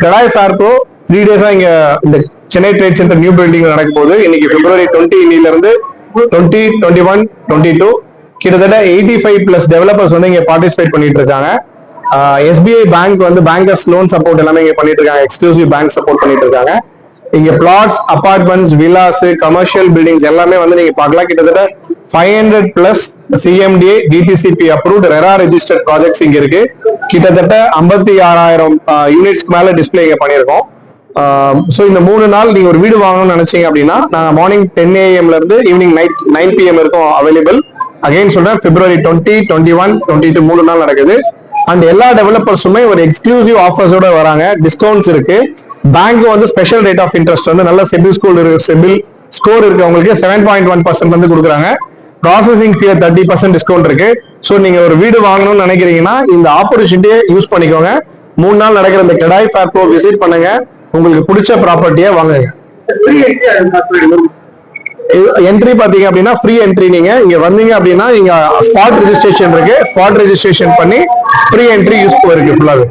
கடாய் ஃபேர்கோ 3 டேஸா இங்க இந்த Chennai trade centre new building நடக்கும் போது இன்னைக்கு பிப்ரவரி 20 இருந்து 20, 21, 22 கிட்டத்தட்ட 85+ டெவலப்பர்ஸ் வந்து இங்க பார்ட்டிசிபேட் பண்ணிட்டு இருக்காங்க. SBI பேங்க் வந்து பேங்கர்ஸ் லோன் சப்போர்ட் எல்லாமே இங்க பண்ணிட்டு இருக்காங்க. எக்ஸ்க்ளூசிவ் பேங்க் சப்போர்ட் பண்ணிட்டு இருக்காங்க. இங்க flats, apartments, villas, commercial buildings எல்லாமே வந்து நீங்க பார்க்கலாம். கிட்டத்தட்ட 500+ CMDA DTCP approved RERA registered projects இங்க இருக்கு. கிட்டத்தட்ட 56,000 யூனிட்ஸ்க்கு மேல டிஸ்பிளே இங்க பண்ணியிருக்கோம். ஸோ இந்த 3 நாள் நீங்க ஒரு வீடு வாங்கணும்னு நினைச்சீங்க அப்படின்னா நாங்க மார்னிங் 10 AM இருந்து ஈவினிங் 9 PM இருக்கும் அவைலபிள். அகைன் சொல்றேன், பிப்ரவரி 20, 21, 22 3 நாள் நடக்குது. அண்ட் எல்லா டெவலப்பர்ஸுமே ஒரு எக்ஸ்க்ளூசிவ் ஆஃபர்ஸோட வராங்க. டிஸ்கவுண்ட்ஸ் இருக்கு. பேங்க் வந்து ஸ்பெஷல் ரேட் ஆஃப் இன்ட்ரெஸ்ட் வந்து நல்ல செபில் ஸ்கோர் இருக்கவங்களுக்கு 7.1% வந்து கொடுக்குறாங்க. ப்ராசஸிங் ஃபீ 30% டிஸ்கவுண்ட் இருக்கு. ஸோ நீங்க ஒரு வீடு வாங்கணும்னு நினைக்கிறீங்கன்னா இந்த ஆப்பர்ச்சுனிட்டியை யூஸ் பண்ணிக்கோங்க. 3 நாள் நடக்கிற இந்த கடாய் ஃபேர்கோ விசிட் பண்ணுங்க. உங்களுக்கு பிடிச்ச ப்ராப்பர்ட்டியை வாங்குங்க. என்ட்ரி பாத்தீங்க அப்படின்னா ஃப்ரீ என்ட்ரி. நீங்க இங்க வந்தீங்க அப்படின்னா நீங்க ஸ்பாட் ரெஜிஸ்ட்ரேஷன் இருக்கு. ஸ்பாட் ரெஜிஸ்ட்ரேஷன் பண்ணி ஃப்ரீ என்ட்ரி யூஸ் இருக்கு ஃபுல்லாவே.